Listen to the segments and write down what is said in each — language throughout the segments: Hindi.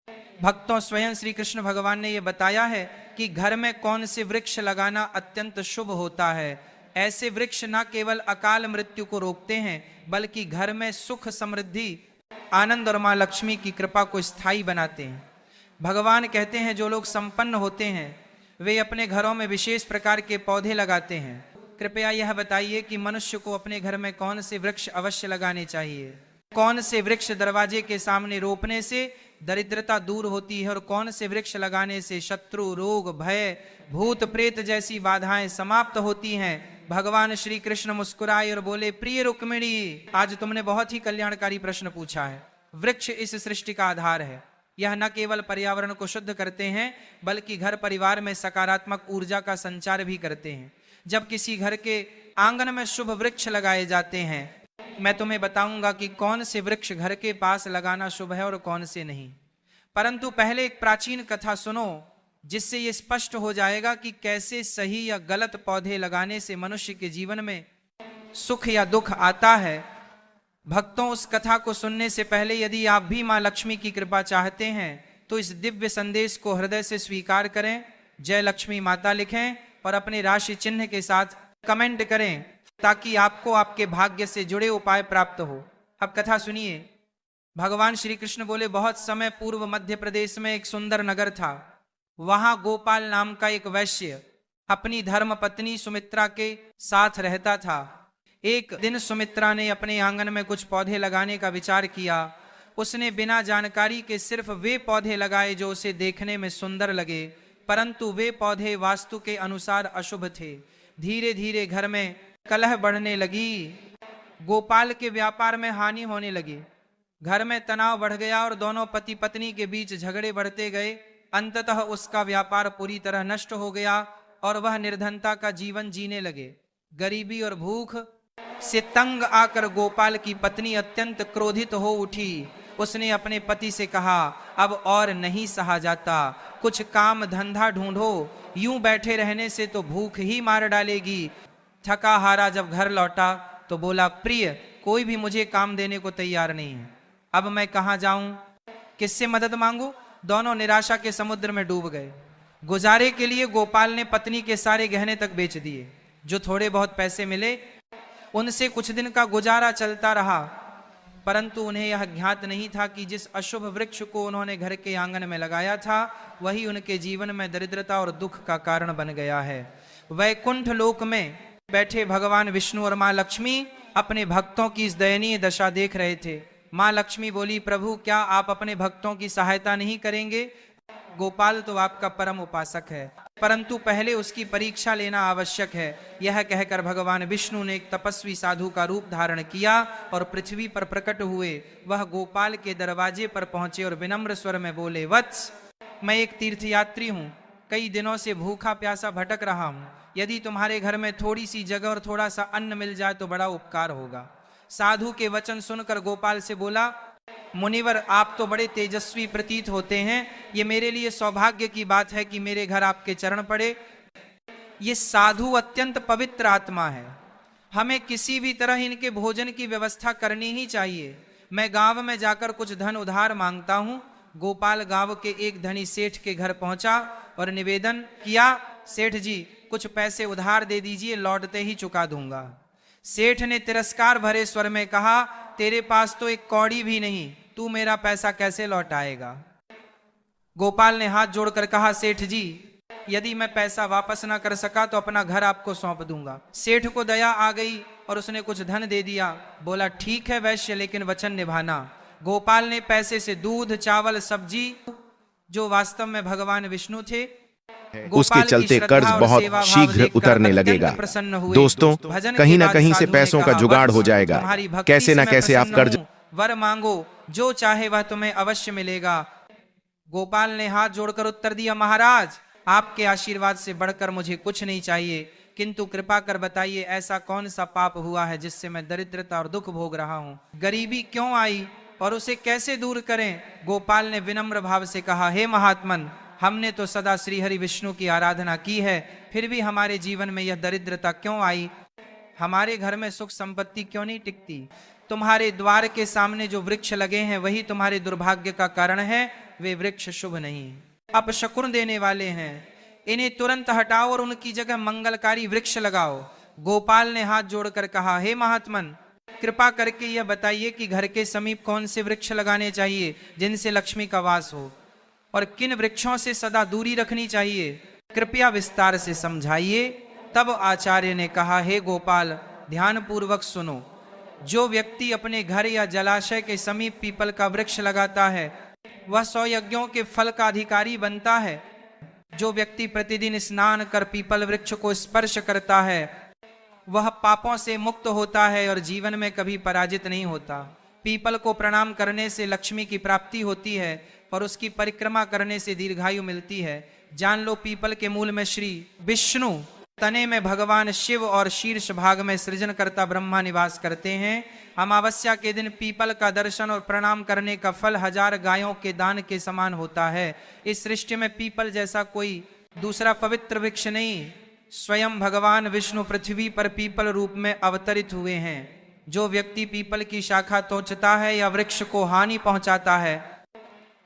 भक्तों, स्वयं श्री कृष्ण भगवान ने यह बताया है कि घर में कौन से वृक्ष लगाना अत्यंत शुभ होता है। ऐसे वृक्ष न केवल अकाल मृत्यु को रोकते हैं, बल्कि घर में सुख, समृद्धि, आनंद और मां लक्ष्मी की कृपा को स्थायी बनाते हैं। भगवान कहते हैं, जो लोग संपन्न होते हैं वे अपने घरों में विशेष प्रकार के पौधे लगाते हैं। कृपया यह बताइए कि मनुष्य को अपने घर में कौन से वृक्ष अवश्य लगाने चाहिए, कौन से वृक्ष दरवाजे के सामने रोपने से दरिद्रता दूर होती है और कौन से वृक्ष लगाने से शत्रु, रोग, भय, भूत प्रेत जैसी बाधाएं समाप्त होती हैं। भगवान श्री कृष्ण मुस्कुराए और बोले, प्रिय रुक्मिणी, आज तुमने बहुत ही कल्याणकारी प्रश्न पूछा है। वृक्ष इस सृष्टि का आधार है। यह न केवल पर्यावरण को शुद्ध करते हैं, बल्कि घर परिवार में सकारात्मक ऊर्जा का संचार भी करते हैं। जब किसी घर के आंगन में शुभ वृक्ष लगाए जाते हैं, मैं तुम्हें बताऊंगा कि कौन से वृक्ष घर के पास लगाना शुभ है और कौन से नहीं। परंतु पहले एक प्राचीन कथा सुनो, जिससे यह स्पष्ट हो जाएगा कि कैसे सही या गलत पौधे लगाने से मनुष्य के जीवन में सुख या दुख आता है। भक्तों, उस कथा को सुनने से पहले यदि आप भी मां लक्ष्मी की कृपा चाहते हैं तो इस दिव्य संदेश को हृदय से स्वीकार करें, जय लक्ष्मी माता लिखें और अपने राशि चिन्ह के साथ कमेंट करें, ताकि आपको आपके भाग्य से जुड़े उपाय प्राप्त हो। अब कथा सुनिए। भगवान श्री कृष्ण बोले, बहुत समय पूर्व मध्य प्रदेश में एक सुंदर नगर था। वहां गोपाल नाम का एक वैश्य अपनी धर्म पत्नी सुमित्रा के साथ रहता था। एक दिन सुमित्रा ने अपने आंगन में कुछ पौधे लगाने का विचार किया। उसने बिना जानकारी के सिर्फ वे पौधे लगाए जो उसे देखने में सुंदर लगे, परंतु वे पौधे वास्तु के अनुसार अशुभ थे। धीरे धीरे घर में कलह बढ़ने लगी, गोपाल के व्यापार में हानि होने लगी, घर में तनाव बढ़ गया और दोनों पति पत्नी के बीच झगड़े बढ़ते गए। अंततः उसका व्यापार पूरी तरह नष्ट हो गया और वह निर्धनता का जीवन जीने लगे। गरीबी और भूख से तंग आकर गोपाल की पत्नी अत्यंत क्रोधित हो उठी। उसने अपने पति से कहा, अब और नहीं सहा जाता, कुछ काम धंधा ढूंढो, यूं बैठे रहने से तो भूख ही मार डालेगी। थका हारा जब घर लौटा तो बोला, प्रिय, कोई भी मुझे काम देने को तैयार नहीं है। अब मैं कहाँ जाऊं, किससे मदद मांगू? दोनों निराशा के समुद्र में डूब गए। गुजारे के लिए गोपाल ने पत्नी के सारे गहने तक बेच दिए। जो थोड़े बहुत पैसे मिले उनसे कुछ दिन का गुजारा चलता रहा, परंतु उन्हें यह ज्ञात नहीं था कि जिस अशुभ वृक्ष को उन्होंने घर के आंगन में लगाया था वही उनके जीवन में दरिद्रता और दुख का कारण बन गया है। वैकुंठ लोक में बैठे भगवान विष्णु और मां लक्ष्मी अपने भक्तों की इस दयनीय दशा देख रहे थे। मां लक्ष्मी बोली, प्रभु, क्या आप अपने भक्तों की सहायता नहीं करेंगे? गोपाल तो आपका परम उपासक है, परंतु पहले उसकी परीक्षा लेना आवश्यक है। यह कहकर भगवान विष्णु ने एक तपस्वी साधु का रूप धारण किया और पृथ्वी पर प्रकट हुए। वह गोपाल के दरवाजे पर पहुंचे और विनम्र स्वर में बोले, वत्स, मैं एक तीर्थयात्री हूँ, कई दिनों से भूखा प्यासा भटक रहा हूँ। यदि तुम्हारे घर में थोड़ी सी जगह और थोड़ा सा अन्न मिल जाए तो बड़ा उपकार होगा। साधु के वचन सुनकर गोपाल से बोला, मुनिवर, आप तो बड़े तेजस्वी प्रतीत होते हैं। ये मेरे लिए सौभाग्य की बात है कि मेरे घर आपके चरण पड़े। ये साधु अत्यंत पवित्र आत्मा है, हमें किसी भी तरह इनके भोजन की व्यवस्था करनी ही चाहिए। मैं गांव में जाकर कुछ धन उधार मांगता हूँ। गोपाल गांव के एक धनी सेठ के घर पहुंचा और निवेदन किया, सेठ जी, कुछ पैसे उधार दे दीजिए, लौटते ही चुका दूंगा। सेठ ने तिरस्कार भरे स्वर में कहा, तेरे पास तो एक कौड़ी भी नहीं, तू मेरा पैसा कैसे लौटाएगा? गोपाल ने हाथ जोड़कर कहा, सेठ जी, यदि मैं पैसा वापस ना कर सका तो अपना घर आपको सौंप दूंगा। सेठ को दया आ गई और उसने कुछ धन दे दिया। बोला, ठीक है वैश्य, लेकिन वचन निभाना। गोपाल ने पैसे से दूध, चावल, सब्जी, जो वास्तव में भगवान विष्णु थे, उसके चलते कर्ज बहुत शीघ्र उतरने लगेगा। दोस्तों, कहीं ना कहीं से पैसों का जुगाड़ हो जाएगा। कैसे ना कैसे आप कर्ज वर मांगो, जो चाहे वह तुम्हें अवश्य मिलेगा। गोपाल ने हाथ जोड़कर उत्तर दिया, महाराज, आपके आशीर्वाद से बढ़कर मुझे कुछ नहीं चाहिए, किंतु कृपा कर बताइए ऐसा कौन सा पाप हुआ है जिससे मैं दरिद्रता और दुख भोग रहा हूँ? गरीबी क्यों आई और उसे कैसे दूर करें? गोपाल ने विनम्र भाव से कहा, हे महात्मन, हमने तो सदा श्री हरि विष्णु की आराधना की है, फिर भी हमारे जीवन में यह दरिद्रता क्यों आई? हमारे घर में सुख संपत्ति क्यों नहीं टिकती? तुम्हारे द्वार के सामने जो वृक्ष लगे हैं वही तुम्हारे दुर्भाग्य का कारण है। वे वृक्ष शुभ नहीं, अपशकुन देने वाले हैं। इन्हें तुरंत हटाओ और उनकी जगह मंगलकारी वृक्ष लगाओ। गोपाल ने हाथ जोड़कर कहा, हे महात्मन, कृपा करके यह बताइए कि घर के समीप कौन से वृक्ष लगाने चाहिए जिनसे लक्ष्मी का वास हो, और किन वृक्षों से सदा दूरी रखनी चाहिए, कृपया विस्तार से समझाइए। तब आचार्य ने कहा, हे गोपाल, ध्यान पूर्वक सुनो। जो व्यक्ति अपने घर या जलाशय के समीप पीपल का वृक्ष लगाता है वह 100 यज्ञों के फल का अधिकारी बनता है। जो व्यक्ति प्रतिदिन स्नान कर पीपल वृक्ष को स्पर्श करता है वह पापों से मुक्त होता है और जीवन में कभी पराजित नहीं होता। पीपल को प्रणाम करने से लक्ष्मी की प्राप्ति होती है और उसकी परिक्रमा करने से दीर्घायु मिलती है। जान लो, पीपल के मूल में श्री विष्णु, तने में भगवान शिव और शीर्ष भाग में सृजनकर्ता ब्रह्मा निवास करते हैं। अमावस्या के दिन पीपल का दर्शन और प्रणाम करने का फल 1000 गायों के दान के समान होता है। इस सृष्टि में पीपल जैसा कोई दूसरा पवित्र वृक्ष नहीं। स्वयं भगवान विष्णु पृथ्वी पर पीपल रूप में अवतरित हुए हैं। जो व्यक्ति पीपल की शाखा तोड़ता है या वृक्ष को हानि पहुंचाता है,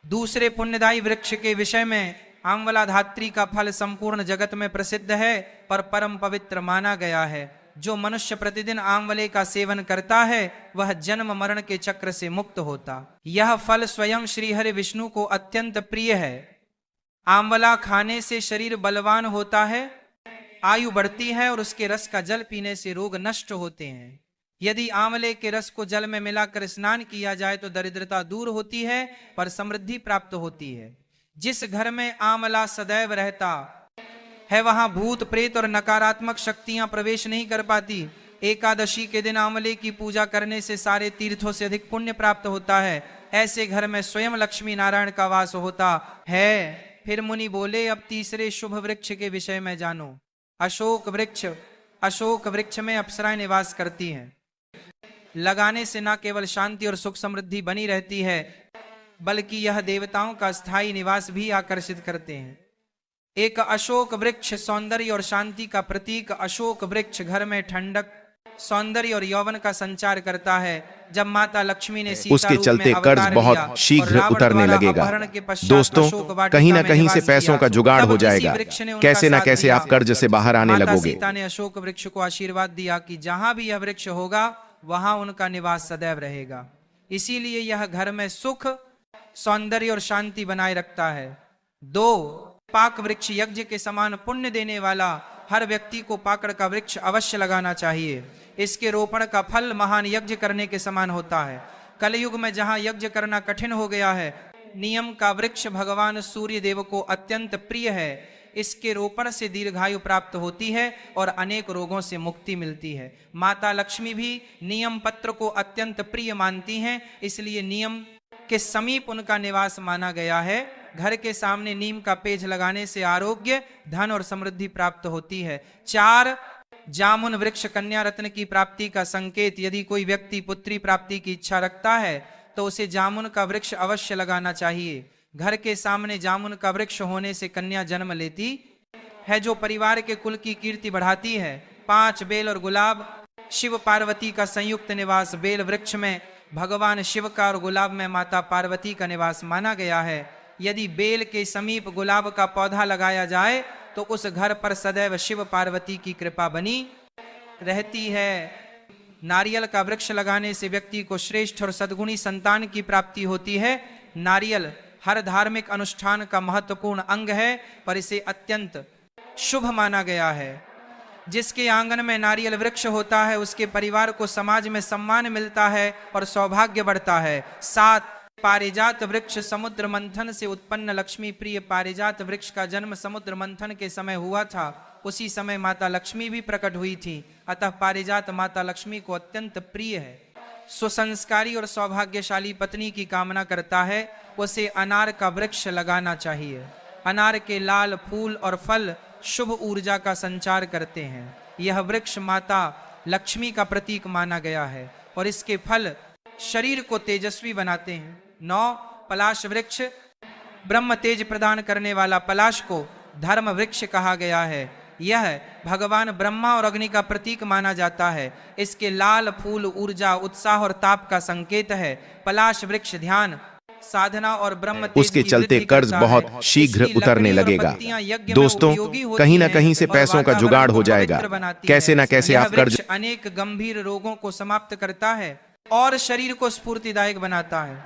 दूसरे पुण्यदायी वृक्ष के विषय में आंवला धात्री का फल संपूर्ण जगत में प्रसिद्ध है पर परम पवित्र माना गया है। जो मनुष्य प्रतिदिन आंवले का सेवन करता है वह जन्म मरण के चक्र से मुक्त होता। यह फल स्वयं श्री हरि विष्णु को अत्यंत प्रिय है। आंवला खाने से शरीर बलवान होता है, आयु बढ़ती है और उसके रस का जल पीने से रोग नष्ट होते हैं। यदि आंवले के रस को जल में मिलाकर स्नान किया जाए तो दरिद्रता दूर होती है पर समृद्धि प्राप्त होती है। जिस घर में आंवला सदैव रहता है वहां भूत प्रेत और नकारात्मक शक्तियां प्रवेश नहीं कर पाती। एकादशी के दिन आंवले की पूजा करने से सारे तीर्थों से अधिक पुण्य प्राप्त होता है। ऐसे घर में स्वयं लक्ष्मी नारायण का वास होता है। फिर मुनि बोले, अब तीसरे शुभ वृक्ष के विषय में जानो। अशोक वृक्ष। अशोक वृक्ष में अप्सराएं निवास करती हैं। लगाने से न केवल शांति और सुख समृद्धि बनी रहती है बल्कि यह देवताओं का स्थायी निवास भी आकर्षित करते हैं। एक अशोक वृक्ष सौंदर्य और शांति का प्रतीक। अशोक वृक्ष घर में ठंडक, सौंदर्य और यौवन का संचार करता है। जब माता लक्ष्मी ने उसके चलते कर्ज बहुत शीघ्र उतरने लगेगा। दोस्तों, कहीं ना कहीं से पैसों का जुगाड़ हो जाएगा। कैसे ना कैसे आप कर्ज से बाहर आने लगोगे। सीता ने अशोक वृक्ष को आशीर्वाद दिया कि जहां भी यह वृक्ष होगा वहां उनका निवास सदैव रहेगा। इसीलिए यह घर में सुख, सौंदर्य और शांति बनाए रखता है। 2. पाक वृक्ष। यज्ञ के समान पुण्य देने वाला हर व्यक्ति को पाकड़ का वृक्ष अवश्य लगाना चाहिए। इसके रोपण का फल महान यज्ञ करने के समान होता है। कलयुग में जहां यज्ञ करना कठिन हो गया है, नियम का वृक्ष भगवान सूर्य देव को अत्यंत प्रिय है। इसके रोपण से दीर्घायु प्राप्त होती है और अनेक रोगों से मुक्ति मिलती है। माता लक्ष्मी भी नियम पत्र को अत्यंत प्रिय मानती हैं, इसलिए नियम के समीप उनका निवास माना गया है। घर के सामने नीम का पेज लगाने से आरोग्य, धन और समृद्धि प्राप्त होती है। 4. जामुन वृक्ष। कन्या रत्न की प्राप्ति का संकेत। यदि कोई व्यक्ति पुत्री प्राप्ति की इच्छा रखता है तो उसे जामुन का वृक्ष अवश्य लगाना चाहिए। घर के सामने जामुन का वृक्ष होने से कन्या जन्म लेती है, जो परिवार के कुल की कीर्ति बढ़ाती है। 5. बेल और गुलाब। शिव पार्वती का संयुक्त निवास। बेल वृक्ष में भगवान शिव का और गुलाब में माता पार्वती का निवास माना गया है। यदि बेल के समीप गुलाब का पौधा लगाया जाए तो उस घर पर सदैव शिव पार्वती की कृपा बनी रहती है। नारियल का वृक्ष लगाने से व्यक्ति को श्रेष्ठ और सद्गुणी संतान की प्राप्ति होती है। नारियल हर धार्मिक अनुष्ठान का महत्वपूर्ण अंग है पर इसे अत्यंत शुभ माना गया है। जिसके आंगन में नारियल वृक्ष होता है उसके परिवार को समाज में सम्मान मिलता है और सौभाग्य बढ़ता है। 7. पारिजात वृक्ष। समुद्र मंथन से उत्पन्न लक्ष्मी प्रिय पारिजात वृक्ष का जन्म समुद्र मंथन के समय हुआ था। उसी समय माता लक्ष्मी भी प्रकट हुई थी, अतः पारिजात माता लक्ष्मी को अत्यंत प्रिय है। सुसंस्कारी और सौभाग्यशाली पत्नी की कामना करता है उसे अनार का वृक्ष लगाना चाहिए। अनार के लाल फूल और फल शुभ ऊर्जा का संचार करते हैं। यह वृक्ष माता लक्ष्मी का प्रतीक माना गया है और इसके फल शरीर को तेजस्वी बनाते हैं। 9. पलाश वृक्ष। ब्रह्म तेज प्रदान करने वाला पलाश को धर्म वृक्ष कहा गया है। यह भगवान ब्रह्मा और अग्नि का प्रतीक माना जाता है। इसके लाल फूल ऊर्जा, उत्साह और ताप का संकेत है। पलाश वृक्ष ध्यान, साधना और ब्रह्म तेज उसके की चलते वृद्धि कर्ज करता बहुत है। शीघ्र इसलिए उतरने लकड़ी और लगेगा। पत्तियां यज्ञ में दोस्तों, उपयोगी होती कहीं न हैं कहीं से और पैसों का वातावरण जुगाड़ को हो जाएगा। पवित्र बनाती कैसे है। न कैसे यह आप कर्ज वृक्ष अनेक गंभीर रोगों को समाप्त करता है और शरीर को स्फूर्तिदायक बनाता है।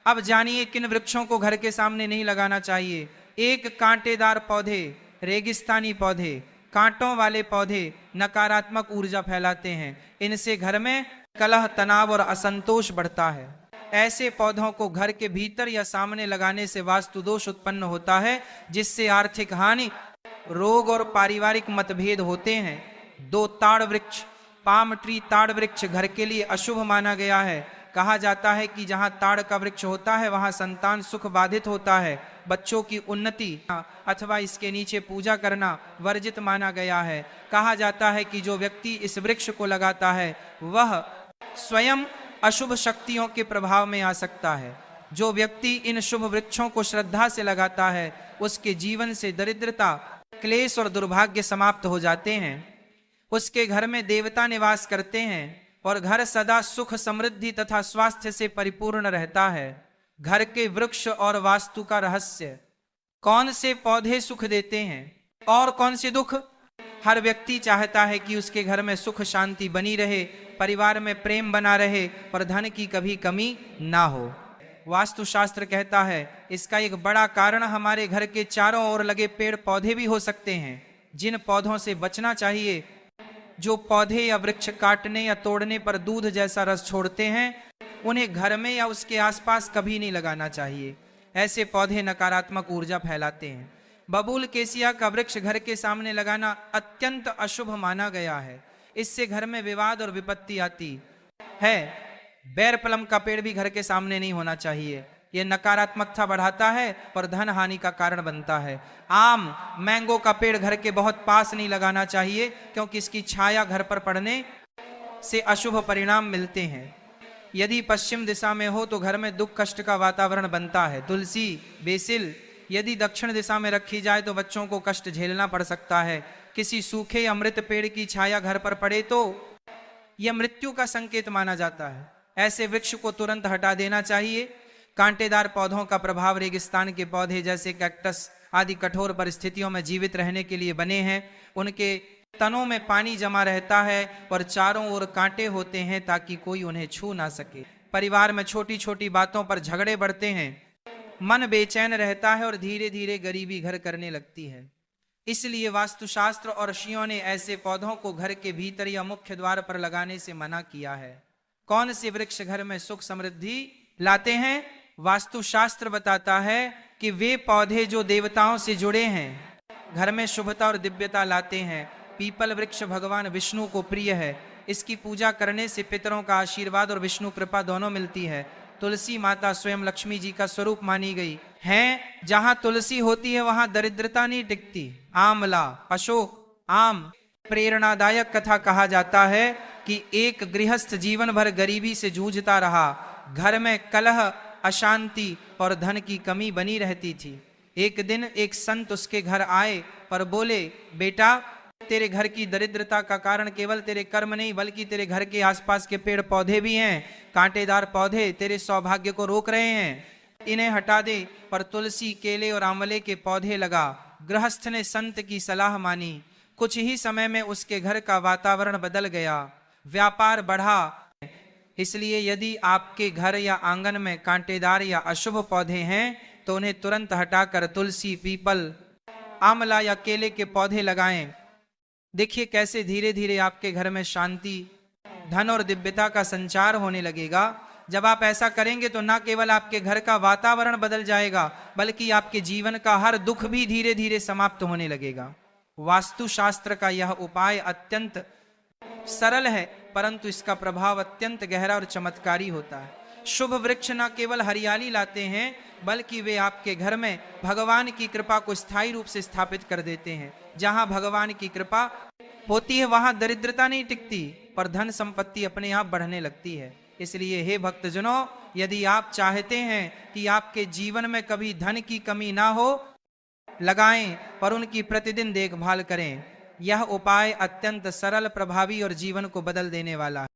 अब जानिए किन वृक्षों को घर के सामने नहीं लगाना चाहिए। एक, कांटेदार पौधे, रेगिस्तानी पौधे। कांटों वाले पौधे नकारात्मक ऊर्जा फैलाते हैं। इनसे घर में कलह, तनाव और असंतोष बढ़ता है। ऐसे पौधों को घर के भीतर या सामने लगाने से वास्तु दोष उत्पन्न होता है, जिससे आर्थिक हानि, रोग और पारिवारिक मतभेद होते हैं। 2, ताड़ वृक्ष, पाम ट्री। ताड़ वृक्ष घर के लिए अशुभ माना गया है। कहा जाता है कि जहां ताड़ का वृक्ष होता है वहां संतान सुख बाधित होता है, बच्चों की उन्नति अथवा इसके नीचे पूजा करना वर्जित माना गया है। कहा जाता है कि जो व्यक्ति इस वृक्ष को लगाता है वह स्वयं अशुभ शक्तियों के प्रभाव में आ सकता है। जो व्यक्ति इन शुभ वृक्षों को श्रद्धा से लगाता है उसके जीवन से दरिद्रता, क्लेश और दुर्भाग्य समाप्त हो जाते हैं। उसके घर में देवता निवास करते हैं और घर सदा सुख, समृद्धि तथा स्वास्थ्य से परिपूर्ण रहता है। घर के वृक्ष और वास्तु का रहस्य। कौन से पौधे सुख देते हैं और कौन से दुख? हर व्यक्ति चाहता है कि उसके घर में सुख शांति बनी रहे, परिवार में प्रेम बना रहे और धन की कभी कमी ना हो। वास्तुशास्त्र कहता है इसका एक बड़ा कारण हमारे घर के चारों ओर लगे पेड़ पौधे भी हो सकते हैं। जिन पौधों से बचना चाहिए, जो पौधे या वृक्ष काटने या तोड़ने पर दूध जैसा रस छोड़ते हैं, उन्हें घर में या उसके आसपास कभी नहीं लगाना चाहिए। ऐसे पौधे नकारात्मक ऊर्जा फैलाते हैं। बबूल केसिया का वृक्ष घर के सामने लगाना अत्यंत अशुभ माना गया है। इससे घर में विवाद और विपत्ति आती है। बैर पलम का पेड़ भी घर के सामने नहीं होना चाहिए। यह नकारात्मकता बढ़ाता है और धन हानि का कारण बनता है। आम, मैंगो का पेड़ घर के बहुत पास नहीं लगाना चाहिए, क्योंकि इसकी छाया घर पर पड़ने से अशुभ परिणाम मिलते हैं। यदि पश्चिम दिशा में हो तो घर में दुख कष्ट का वातावरण बनता है। तुलसी, बेसिल यदि दक्षिण दिशा में रखी जाए तो बच्चों को कष्ट झेलना पड़ सकता है। किसी सूखे या मृत पेड़ की छाया घर पर पड़े तो यह मृत्यु का संकेत माना जाता है। ऐसे वृक्ष को तुरंत हटा देना चाहिए। कांटेदार पौधों का प्रभाव रेगिस्तान के पौधे जैसे कैक्टस आदि कठोर परिस्थितियों में जीवित रहने के लिए बने हैं। उनके तनों में पानी जमा रहता है और चारों ओर कांटे होते हैं ताकि कोई उन्हें छू ना सके। परिवार में छोटी छोटी बातों पर झगड़े बढ़ते हैं। मन बेचैन रहता है और धीरे धीरे गरीबी घर करने लगती है। इसलिए वास्तुशास्त्र और ऋषियों ने ऐसे पौधों को घर के भीतर या मुख्य द्वार पर लगाने से मना किया है। कौन से वृक्ष घर में सुख समृद्धि लाते हैं? वास्तुशास्त्र बताता है कि वे पौधे जो देवताओं से जुड़े हैं, घर में शुभता और दिव्यता लाते हैं। पीपल वृक्ष भगवान विष्णु को प्रिय है। इसकी पूजा करने से पितरों का आशीर्वाद और विष्णु कृपा दोनों मिलती है। तुलसी माता स्वयं लक्ष्मी जी का स्वरूप मानी गई है। जहां तुलसी होती है वहां दरिद्रता नहीं टिकती। आंवला, अशोक, आम प्रेरणादायक कथा कहा जाता है कि एक गृहस्थ जीवन भर गरीबी से जूझता रहा। घर में कलह, अशांति और धन की कमी बनी रहती थी। एक दिन एक संत उसके घर आए और बोले, बेटा तेरे घर की दरिद्रता का कारण केवल तेरे कर्म नहीं बल्कि तेरे घर के आसपास के पेड़ पौधे भी हैं। कांटेदार पौधे तेरे सौभाग्य को रोक रहे हैं, इन्हें हटा दे। पर तुलसी, केले और आंवले के पौधे लगा। गृहस्थ ने संत की सलाह मानी। कुछ ही समय में उसके घर का वातावरण बदल गया, व्यापार बढ़ा। इसलिए यदि आपके घर या आंगन में कांटेदार या अशुभ पौधे हैं तो उन्हें तुरंत हटाकर तुलसी, पीपल, आंवला या केले के पौधे लगाएं। देखिए कैसे धीरे धीरे आपके घर में शांति, धन और दिव्यता का संचार होने लगेगा। जब आप ऐसा करेंगे तो न केवल आपके घर का वातावरण बदल जाएगा बल्कि आपके जीवन का हर दुख भी धीरे धीरे समाप्त होने लगेगा। वास्तुशास्त्र का यह उपाय अत्यंत सरल है, परंतु इसका प्रभाव अत्यंत गहरा और चमत्कारी होता है। शुभ वृक्ष न केवल हरियाली लाते हैं बल्कि वे आपके घर में भगवान की कृपा को स्थायी रूप से स्थापित कर देते हैं। जहां भगवान की कृपा होती है वहां दरिद्रता नहीं टिकती पर धन संपत्ति अपने आप बढ़ने लगती है। इसलिए हे भक्तजनों, यदि आप चाहते हैं कि आपके जीवन में कभी धन की कमी ना हो, लगाएं पर उनकी प्रतिदिन देखभाल करें। यह उपाय अत्यंत सरल, प्रभावी और जीवन को बदल देने वाला है।